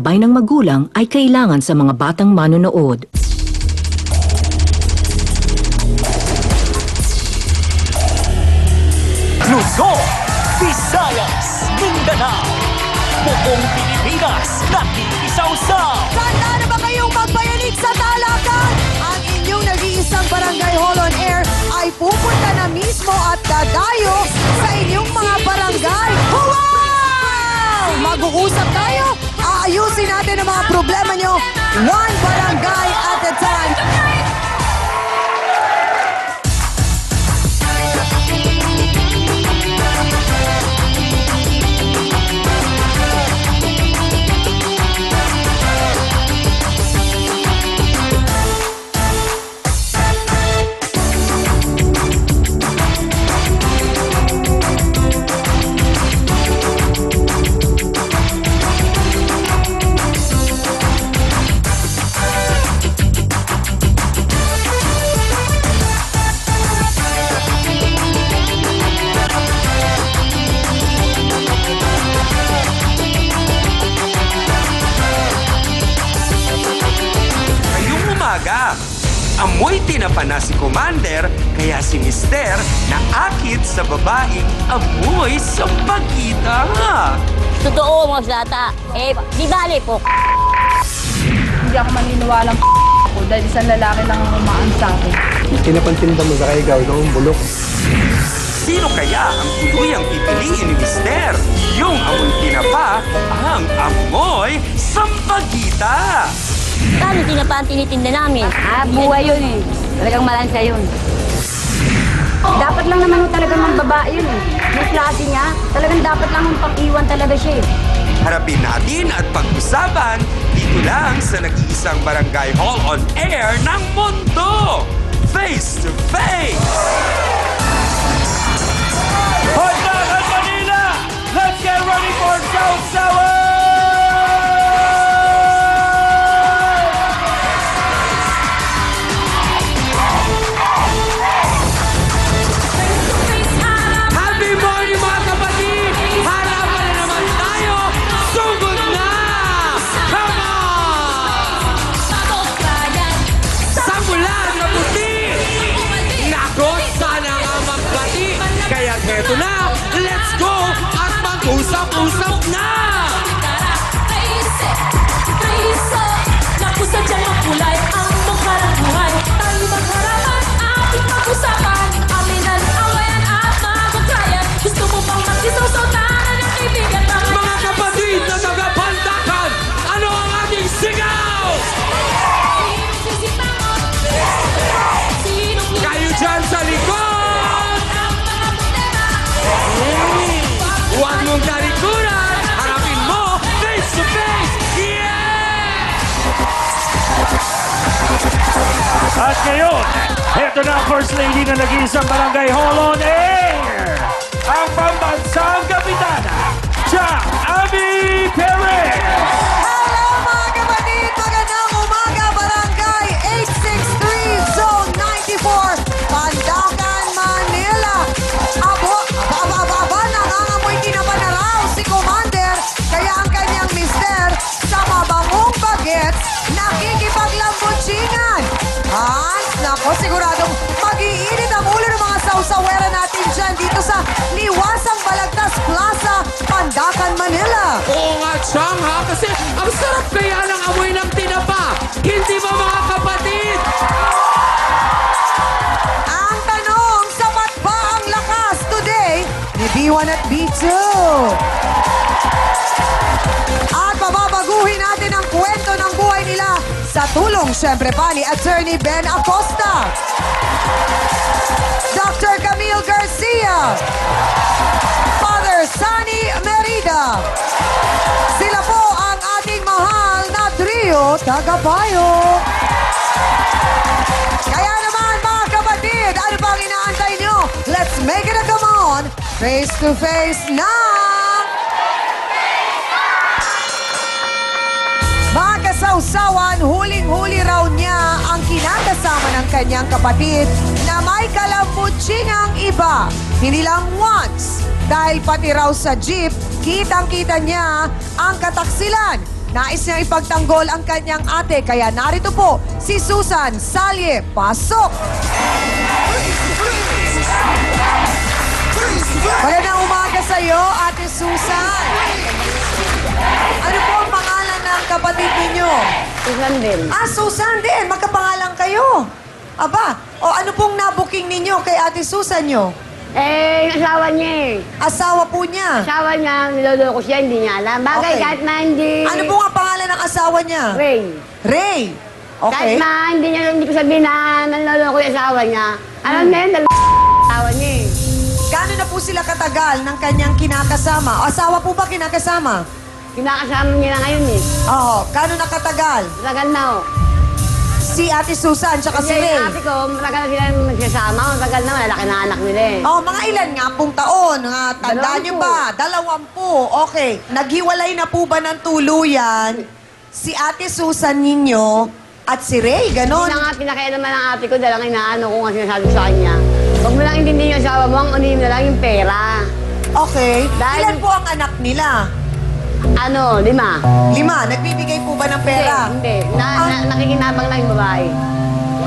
gabay ng magulang ay kailangan sa mga batang manonood. Luzon, Visayas, Mindanao, buong Pilipinas, nakikisaw-saw. Handa na ba kayong magpayanig sa talakan? Ang inyong nag-iisang barangay Hall on Air ay pupunta na mismo at dadayo sa inyong mga barangay. Wow! Mag-uusap tayo, aayusin natin ang mga problema nyo, one barangay at a time. Amoy tinapa na si Commander, kaya si Mister naakit sa babaeng amoy sa pagkita. Totoo mga bata. Di bali po. Hindi ako maniniwalang ako dahil isang lalaki lang ang umaan sa akin. Tinapantinda mo sa kaigaw, ikaw ang bulok. Sino kaya ang tuluyang pipiliin ni Mister? Yung amoy tinapa, ang amoy sampagita. Paano tinapa ang tinitinda namin? Buhay yun eh. Talagang malansa yun. Dapat lang naman talagang ng babae yun eh. Yung klase niya, talagang dapat lang yung pang-iwan talaga siya eh. Harapin natin at pag-usapan dito lang sa nag-iisang barangay Hall on Air ng mundo. Face to face! Hondakan Manila! Let's get ready for South Sour! Happy morning mga kapatid! Harapan na naman tayo! Sugod na! Come on! Sa mula sa puti! Nako, sana nga magbati! Kaya heto na! Let's go! At mag-usap-usap na! Naku sa dyan makulay ang mangharang buhay. Tayo magharapan, ating pag-usapan. Aminan, awayan at magkayan. Gusto mo bang magkisaw-sawtanan ng kaibigan? Mga kapatid na taga-Pandakan, ano ang ating sigaw? Kayo dyan sa likod! Huwag mong talikuran! Harapin mo face to face! Yeah! At ngayon, heto na ang First Lady na nag-iisang barangay Hall on Air! Ang pambansang kapitana, Jack Abby Perez! Hello mga kapatid! Magandang umaga, Barangay 863, Zone 94, Pandakan, Manila. Aba, nangangamoy tinapa na raw si Commander, kaya ang kanyang mister sa mabangong bagets nakikipaglambutsingan. Nako, siguradong mag-iinit ang ulo ng mga sausawera natin dyan dito sa Liwasang Balagtas Plaza, Pandakan, Manila. Oo nga, Chang, ha? Kasi ang sarap kaya ng amoy ng tinapa. Hindi ba mga kapatid? Ang tanong, sapat ba ang lakas today ni B1 at B2? At mababaguhin natin ang kwento ng buhay nila sa tulong syempre pa ni Attorney Ben Acosta, Dr. Camille Garcia, Father Sunny Merida. Sila po ang ating mahal na trio tagapayo. Kaya naman mga kapatid, ano pang inaantay nyo? Let's make it a come on, face to face na! Mga kasawsawan, huling-huli raw niya ang kinakasama ng kanyang kapatid na may kalambutsingang iba. Hindi lang once, dahil pati raw sa jeep, kitang-kita niya ang kataksilan. Nais niyang ipagtanggol ang kanyang ate, kaya narito po si Susan Salye. Pasok! Magandang umaga sa iyo, Ate Susan. Ano po ang pangalan ng kapatid ninyo? Susan din. Ah, Susan din. Magkapangalan kayo. Aba, o ano pong nabuking ninyo kay Ate Susan nyo? Yung asawa niya eh. Asawa po niya. Asawa niya, niloloko siya, hindi niya alam. Bagay, Okay. kahit na hindi... Ano po ang pangalan ng asawa niya? Ray. Ray. Kahit Okay. na hindi ko sabihin na naloloko yung asawa niya. Alam na yun, asawa niya eh. Gano'n na po sila katagal ng kanyang kinakasama? O, asawa po ba kinakasama? Kinakasama niya na ngayon eh. Oo. Gano'n na katagal? Matagal na oh. Si Ate Susan tsaka si Kasi Ray. yung ate ko, matagal na sila nagsasama. Matagal na, malaki na anak nila eh. Oh, mga ilan nga pong taon? Nga, tandaan niyo 20. ba? 20. Okay. Naghiwalay na po ba ng tuluyan si Ate Susan ninyo at si Ray? Hindi Ganon? na nga pinakailaman ng ate ko dahil ang inaano ko nga sinasabi ko sa kanya. Huwag mo lang intindihin yung asawa mo, ang unin na lang yung pera. Okay. Dahil- Ilan po ang anak nila? 5. 5. Nagbibigay po ba ng pera? Hindi. Nakikinabang lang yung babae.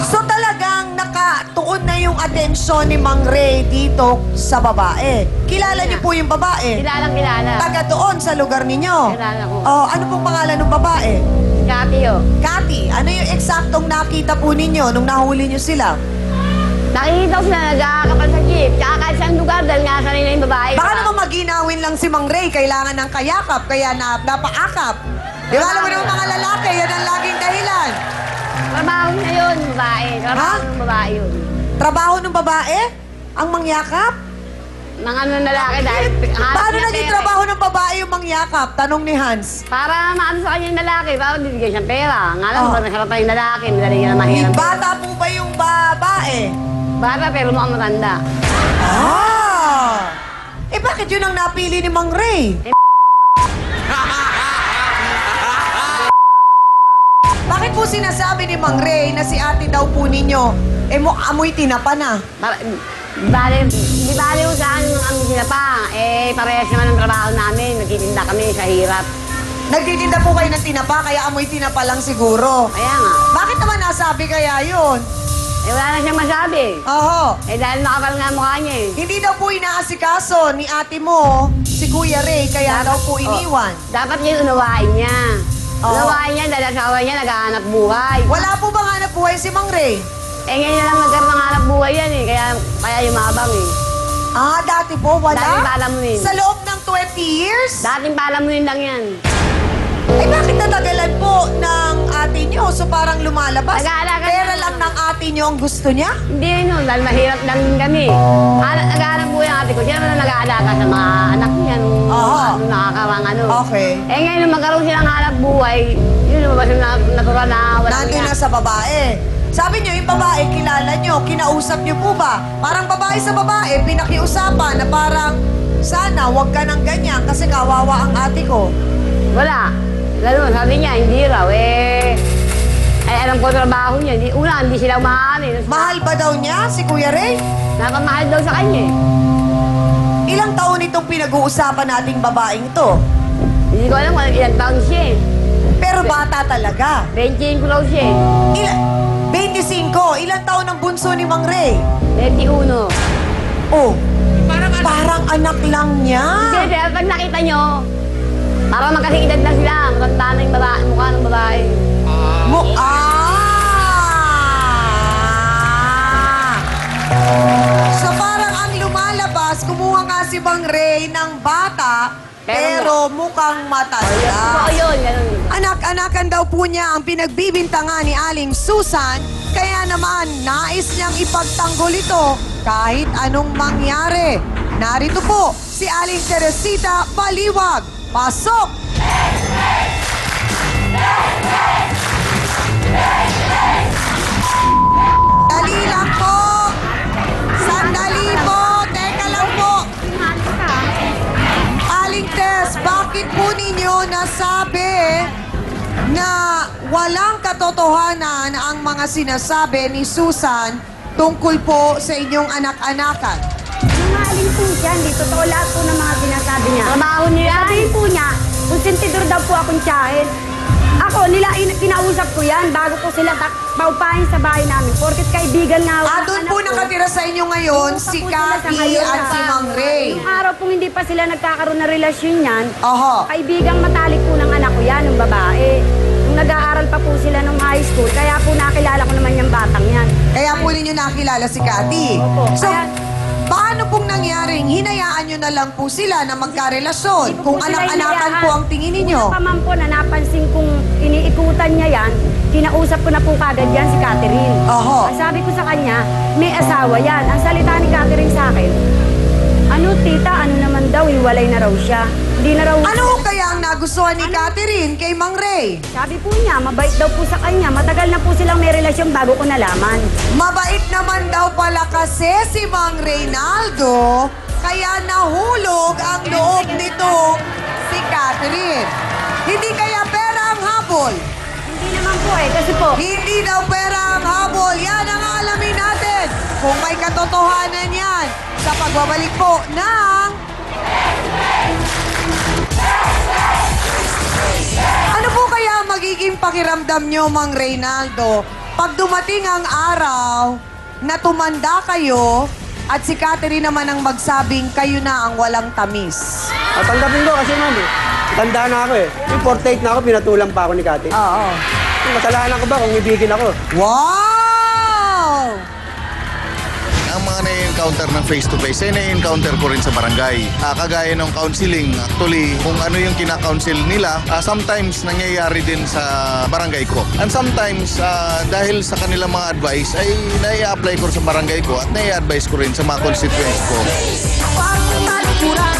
So talagang nakatuon na yung atensyon ni Mang Ray dito sa babae. Kilala niyo po yung babae? Kilalang kilala. Taga doon sa lugar ninyo? Kilala ko. Oh, ano pong pangalan ng babae? Kati oh. Kati, ano yung eksaktong nakita po ninyo nung nahuli niyo sila? Nakikita ko sila nagkakapal sa jeep. Tsaka kahit saan lugar dahil nga sanay na yung babae. Baka naman maginawin lang si Mang Ray, kailangan ng kayakap, kaya napaakap. Di ba alam mo naman mga lalaki, yan ang laging dahilan. Trabaho niya yun, babae. Trabaho Ha? ng babae yun. Trabaho ng babae? Ang mangyakap? Mga ano lalaki dahil... Paano niya naging pera eh. trabaho ng babae yung mangyakap? Tanong ni Hans. Para maano sa kanya yung lalaki, para bibigyan siyang pera. Nga lang, Oh. pag nasarap pa yung lalaki, madali ka na mahirap. Bata po ba yung babae? Bata pero mukhang matanda. Ah! Eh bakit yun ang napili ni Mang Ray? Bakit po sinasabi ni Mang Ray na si ate daw po ninyo, amoy tinapa na? Di bale ko saan ang aming sinapa. Parehas naman ang trabaho namin. Nagtitinda kami sa hirap. Nagtitinda po kayo ng tinapa, kaya amoy tinapa lang siguro. Kaya nga. Bakit naman nasabi kaya yun? Wala na siyang masabi. Oho. Dahil makapal nga mukha niya eh. Hindi daw po inaasikaso ni ate mo, si Kuya Ray, kaya daw po iniwan. Dapat niya unawain niya. Oo. Unawain niya dahil asawa niya naghahanap buhay. Wala po bang hanap buhay si Mang Ray? Ngayon na lang nagkaroon ng hanap buhay yan eh. Kaya yumabang eh. Ah, dati po wala? Dating palamunin. Sa loob ng 20 years? Dating palamunin lang yan. Eh bakit natagalan po ng ate nyo? So parang lumalabas. Nag-aalaga Pera na- lang ng ate nyo ang gusto niya? Hindi yun, dahil mahirap lang din kami. Naghahanap buhay ang ate ko. Siya naman ang nag-aalaga sa mga anak niya nung Oo. nakakawang ano. Okay. Ngayon nung magkaroon silang hanap buhay, yun lumabas yung natural na wala Nandun na sa babae. Sabi nyo, yung babae, kilala nyo, kinausap nyo po ba? Parang babae sa babae, pinakiusapan na parang, sana, wag ka ng ganyan kasi kawawa ang ate ko. Wala. Lalo, sabi niya, hindi raw. Alam ko trabaho niya. Hindi sila umahan eh. Mahal ba daw niya si Kuya Ray? Napamahal daw sa kanya eh. Ilang taon itong pinag-uusapan nating babaeng to? Hindi ko alam kung ilang taon siya eh. Pero bata talaga. 25 raw siya eh. 25. Ilang taon ang bunso ni Mang Ray? 21. Oh, parang anak lang niya. Hindi, pag nakita nyo, parang magkasing edad lang sila. Matanda na yung babae, mukha ng babae. So parang ang lumalabas, kumuha nga si Mang Ray ng bata, pero mukhang Oo, matanda. yun, ganun. Anak-anakan daw po niya ang pinagbibintangan ni Aling Susan, kaya naman nais niyang ipagtanggol ito kahit anong mangyari. Narito po si Aling Teresita Baliwag. Pasok! Dali lang po! Sandali po! Teka lang po! Aling Tess, bakit po ninyo nasabi na walang katotohanan ang mga sinasabi ni Susan tungkol po sa inyong anak-anakan? Sinungaling po siya, hindi totoo lahat po ng mga sinasabi niya. Trabaho niya. Sabihin po niya, kung sentidor daw po akong tiyahin, kinausap ko yan bago ko sila paupahin sa bahay namin. Porkit kaibigan nga. Ah, doon po nakatira sa inyo ngayon si Cathy at si Mang Ray. Yung araw pong hindi pa sila nagkakaroon ng relasyon yan, Oho. kaibigang matalik po ng anak ko yan, ng babae. Nung nag-aaral pa po sila nung high school, kaya po nakilala ko naman yung batang yan. Kaya po ninyo nakilala si Cathy. Opo. So, Kaya- paano pong nangyaring hinayaan nyo na lang po sila na magkarelasyon? Hindi Kung po sila anak-anakan hinayaan. po ang tingin ninyo. Una pa man po na napansin kong iniikutan niya yan, kinausap ko na po kagad yan si Catherine. Oho. Ang sabi ko sa kanya, may asawa yan. Ang salita ni Catherine sa akin, ano tita, ano naman daw, hiwalay na raw siya. Hindi na raw... Ano kaya ang nagustuhan ni Catherine kay Mang Ray? Sabi po niya, mabait daw po sa kanya. Matagal na po silang may relasyon bago ko nalaman. Mabait naman daw pala kasi si Mang Reynaldo, kaya nahulog ang loob nitong si Catherine. Hindi kaya pera ang habol. Hindi naman po kasi po, Hindi daw pera ang habol. Yan ang alamin natin. Kung may katotohanan yan sa pagbabalik po ng... Ano po kaya ang magiging pakiramdam nyo, Mang Reynaldo, pag dumating ang araw na tumanda kayo at si Catherine naman ang magsabing kayo na ang walang tamis? At tanggapin ko kasi ma'am, tanda na ako eh. Yung 48 na ako, pinatulang pa ako ni Kati. Oo. Masalanan ko ba kung ibigin ako? Wow! Ang mga na-encounter ng face-to-face ay na-encounter ko rin sa barangay. Kagaya ng counseling, actually, kung ano yung kina-counsel nila, sometimes nangyayari din sa barangay ko. And sometimes, dahil sa kanilang mga advice, ay nai-apply ko sa barangay ko at nai-advise ko rin sa mga constituents ko. Pag talikuran